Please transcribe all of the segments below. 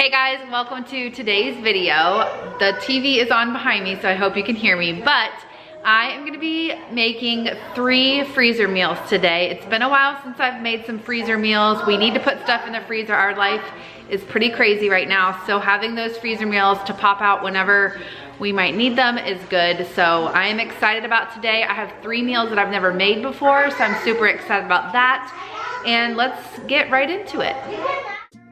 Hey guys, welcome to today's video. The TV is on behind me, so I hope you can hear me, but I am gonna be making 3 freezer meals today. It's been a while since I've made some freezer meals. We need to put stuff in the freezer. Our life is pretty crazy right now, so having those freezer meals to pop out whenever we might need them is good. So I am excited about today. I have 3 meals that I've never made before, so I'm super excited about that. And let's get right into it.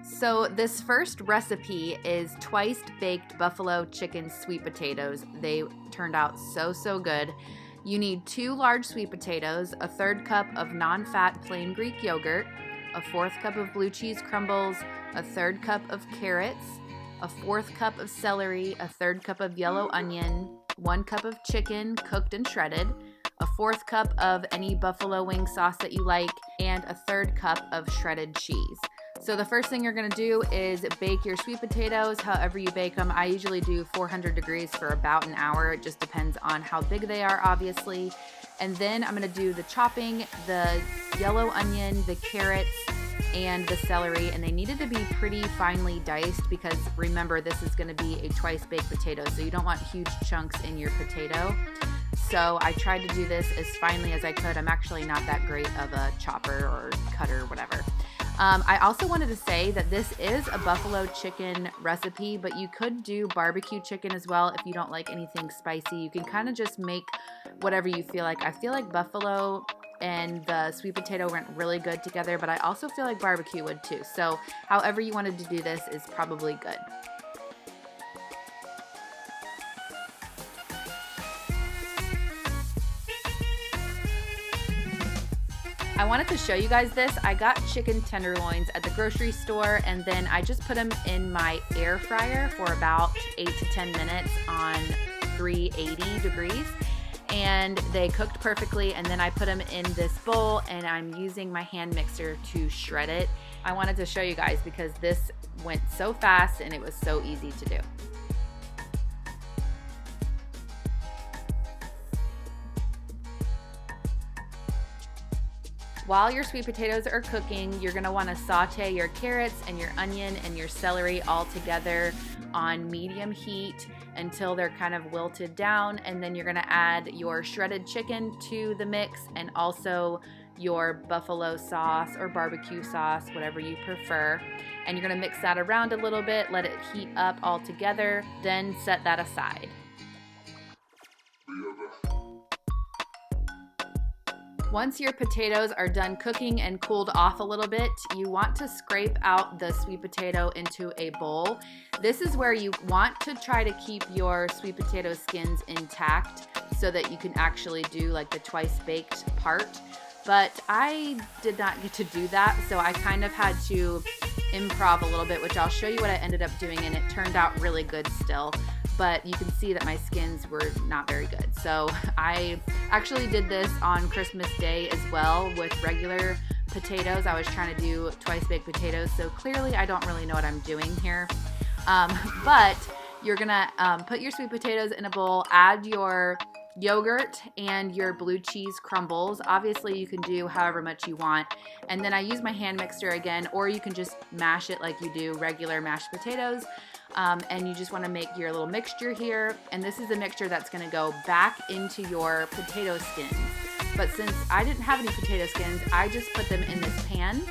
So this first recipe is twice baked buffalo chicken sweet potatoes. They turned out so good. You need 2 large sweet potatoes, a 1/3 cup of non-fat plain Greek yogurt, a 1/4 cup of blue cheese crumbles, a 1/3 cup of carrots, a 1/4 cup of celery, a 1/3 cup of yellow onion, 1 cup of chicken cooked and shredded, a 1/4 cup of any buffalo wing sauce that you like, and a 1/3 cup of shredded cheese. So the first thing you're gonna do is bake your sweet potatoes however you bake them. I usually do 400 degrees for about an hour. It just depends on how big they are, obviously. And then I'm gonna do the chopping, the yellow onion, the carrots, and the celery, and they needed to be pretty finely diced because remember, this is gonna be a twice baked potato, so you don't want huge chunks in your potato. So I tried to do this as finely as I could. I'm actually not that great of a chopper or cutter or whatever. I also wanted to say that this is a buffalo chicken recipe, but you could do barbecue chicken as well if you don't like anything spicy. You can kind of just make whatever you feel like. I feel like buffalo and the sweet potato went really good together, but I also feel like barbecue would too. So however you wanted to do this is probably good. I wanted to show you guys this. I got chicken tenderloins at the grocery store, and then I just put them in my air fryer for about 8 to 10 minutes on 380 degrees. And they cooked perfectly, and then I put them in this bowl, and I'm using my hand mixer to shred it. I wanted to show you guys because this went so fast and it was so easy to do. While your sweet potatoes are cooking, you're gonna wanna saute your carrots and your onion and your celery all together on medium heat until they're kind of wilted down, and then you're gonna add your shredded chicken to the mix and also your buffalo sauce or barbecue sauce, whatever you prefer. And you're gonna mix that around a little bit, let it heat up all together, then set that aside. Once your potatoes are done cooking and cooled off a little bit, you want to scrape out the sweet potato into a bowl. This is where you want to try to keep your sweet potato skins intact so that you can actually do like the twice baked part. But I did not get to do that, so I kind of had to improv a little bit, which I'll show you what I ended up doing, and it turned out really good still. But you can see that my skins were not very good. So I actually did this on Christmas Day as well with regular potatoes. I was trying to do twice baked potatoes, so clearly I don't really know what I'm doing here. But you're gonna put your sweet potatoes in a bowl, add your yogurt and your blue cheese crumbles. Obviously you can do however much you want. And then I use my hand mixer again, or you can just mash it like you do regular mashed potatoes. And you just want to make your little mixture here, and this is a mixture that's going to go back into your potato skins. But since I didn't have any potato skins, I just put them in this pan,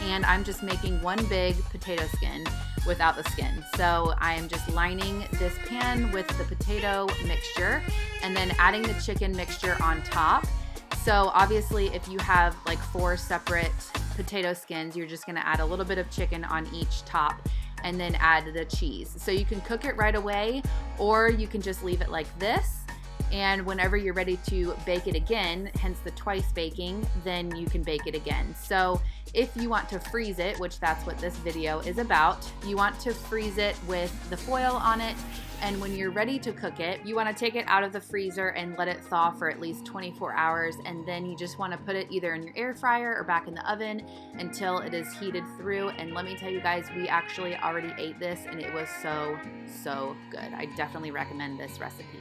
and I'm just making one big potato skin without the skin. So I am just lining this pan with the potato mixture and then adding the chicken mixture on top. So obviously if you have like 4 separate potato skins, you're just going to add a little bit of chicken on each top and then add the cheese. So you can cook it right away, or you can just leave it like this. And whenever you're ready to bake it again, hence the twice baking, then you can bake it again. So if you want to freeze it, which that's what this video is about, you want to freeze it with the foil on it. And when you're ready to cook it, you want to take it out of the freezer and let it thaw for at least 24 hours. And then you just want to put it either in your air fryer or back in the oven until it is heated through. And let me tell you guys, we actually already ate this and it was so good. I definitely recommend this recipe.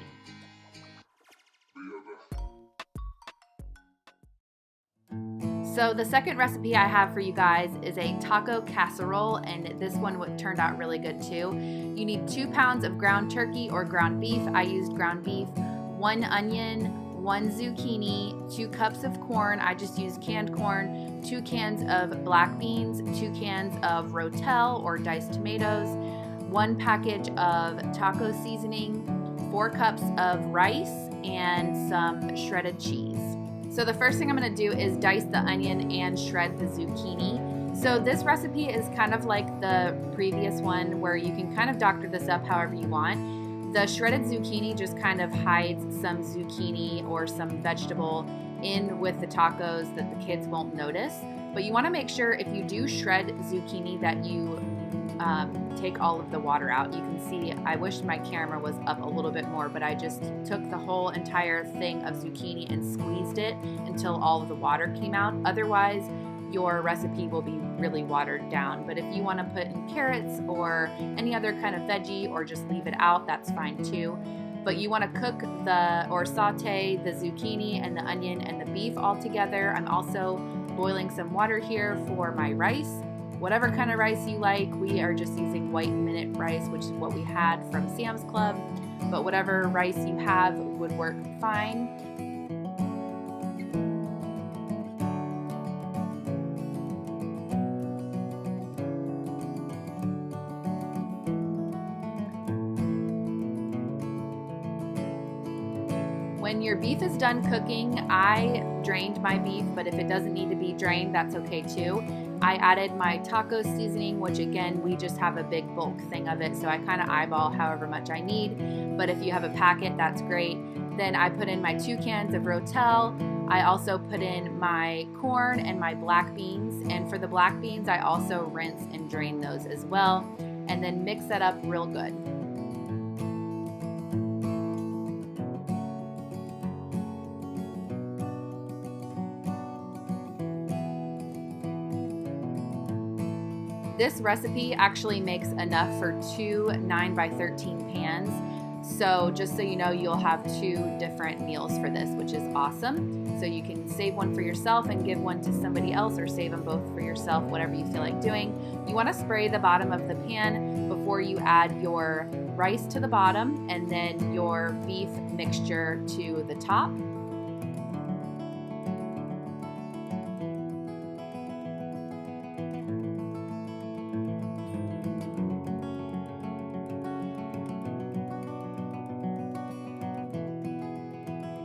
So the second recipe I have for you guys is a taco casserole, and this one turned out really good too. You need 2 pounds of ground turkey or ground beef. I used ground beef, 1 onion, 1 zucchini, 2 cups of corn. I just used canned corn, 2 cans of black beans, 2 cans of rotel or diced tomatoes, 1 package of taco seasoning, 4 cups of rice, and some shredded cheese. So the first thing I'm going to do is dice the onion and shred the zucchini. So this recipe is kind of like the previous one where you can kind of doctor this up however you want. The shredded zucchini just kind of hides some zucchini or some vegetable in with the tacos that the kids won't notice. But you want to make sure if you do shred zucchini that you take all of the water out. You can see, I wish my camera was up a little bit more, but I just took the whole entire thing of zucchini and squeezed it until all of the water came out. Otherwise, your recipe will be really watered down. But if you want to put in carrots or any other kind of veggie or just leave it out, that's fine too. But you want to cook or saute the zucchini and the onion and the beef all together. I'm also boiling some water here for my rice. Whatever kind of rice you like, we are just using white minute rice, which is what we had from Sam's Club, but whatever rice you have would work fine. When your beef is done cooking, I drained my beef, but if it doesn't need to be drained, that's okay too. I added my taco seasoning, which again, we just have a big bulk thing of it, so I kind of eyeball however much I need, but if you have a packet, that's great. Then I put in my 2 cans of rotel. I also put in my corn and my black beans, and for the black beans, I also rinse and drain those as well, and then mix that up real good. This recipe actually makes enough for 2 9x13 pans. So just so you know, you'll have 2 different meals for this, which is awesome. So you can save one for yourself and give one to somebody else, or save them both for yourself, whatever you feel like doing. You want to spray the bottom of the pan before you add your rice to the bottom and then your beef mixture to the top.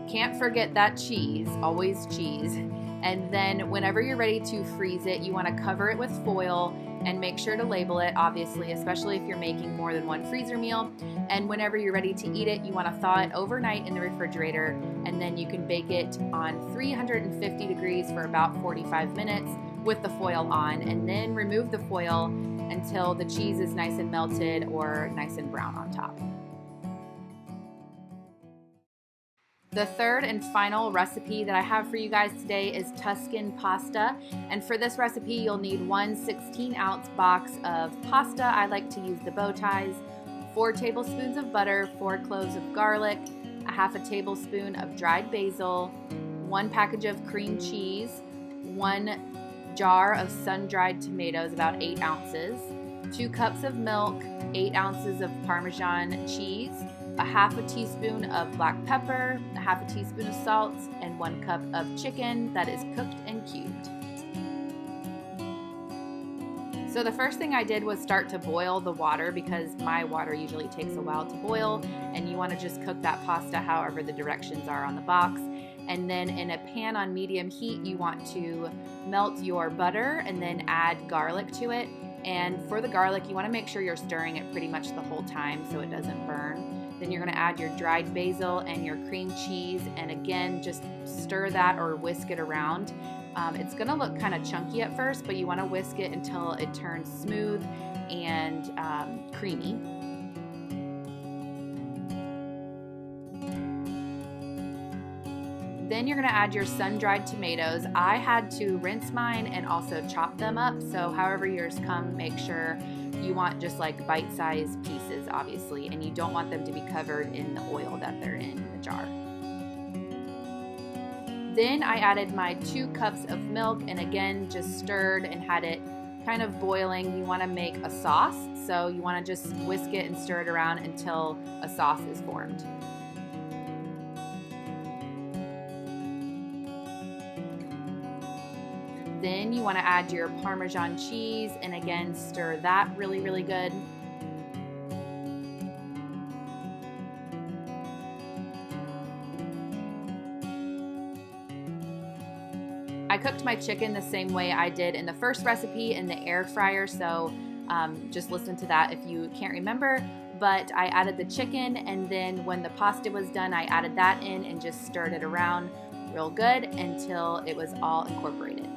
Can't forget that cheese, always cheese. And then whenever you're ready to freeze it, you want to cover it with foil and make sure to label it, obviously, especially if you're making more than 1 freezer meal. And whenever you're ready to eat it, you want to thaw it overnight in the refrigerator, and then you can bake it on 350 degrees for about 45 minutes with the foil on, and then remove the foil until the cheese is nice and melted or nice and brown on top. The third and final recipe that I have for you guys today is Tuscan Pasta, and for this recipe you'll need 1 16-ounce box of pasta. I like to use the bow ties, 4 tablespoons of butter, 4 cloves of garlic, a half a tablespoon of dried basil, 1 package of cream cheese, 1 jar of sun-dried tomatoes, about 8 ounces, 2 cups of milk, 8 ounces of Parmesan cheese, a half a teaspoon of black pepper, a half a teaspoon of salt, and 1 cup of chicken that is cooked and cubed. So the first thing I did was start to boil the water, because my water usually takes a while to boil, and you want to just cook that pasta however the directions are on the box. And then in a pan on medium heat, you want to melt your butter and then add garlic to it. And for the garlic, you want to make sure you're stirring it pretty much the whole time so it doesn't burn. Then you're going to add your dried basil and your cream cheese, and again, just stir that or whisk it around. It's going to look kind of chunky at first, but you want to whisk it until it turns smooth and creamy. Then you're going to add your sun-dried tomatoes. I had to rinse mine and also chop them up, so however yours come, make sure you want just like bite-sized pieces, obviously, and you don't want them to be covered in the oil that they're in the jar. Then I added my 2 cups of milk and again just stirred and had it kind of boiling. You want to make a sauce, so you want to just whisk it and stir it around until a sauce is formed. Then you want to add your Parmesan cheese and again stir that really, really good. I cooked my chicken the same way I did in the first recipe in the air fryer, so just listen to that if you can't remember. But I added the chicken, and then when the pasta was done, I added that in and just stirred it around real good until it was all incorporated.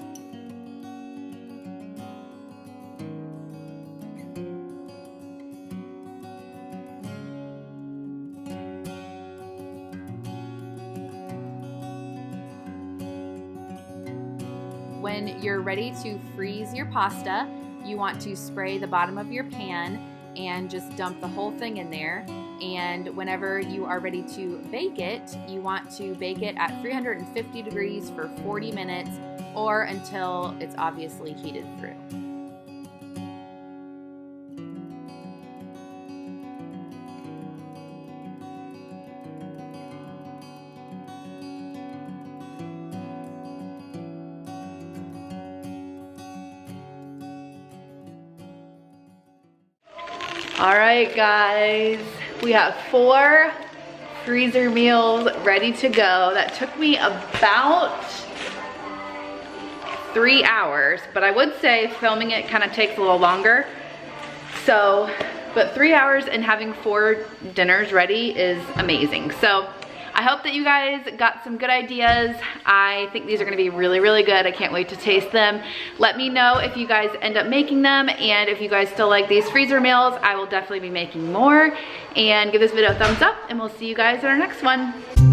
When you're ready to freeze your pasta, you want to spray the bottom of your pan and just dump the whole thing in there. And whenever you are ready to bake it, you want to bake it at 350 degrees for 40 minutes or until it's obviously heated through. All right, guys, we have 4 freezer meals ready to go. That took me about 3 hours, but I would say filming it kind of takes a little longer. So, but 3 hours and having 4 dinners ready is amazing. So I hope that you guys got some good ideas. I think these are gonna be really, really good. I can't wait to taste them. Let me know if you guys end up making them, and if you guys still like these freezer meals, I will definitely be making more. And give this video a thumbs up, and we'll see you guys in our next one.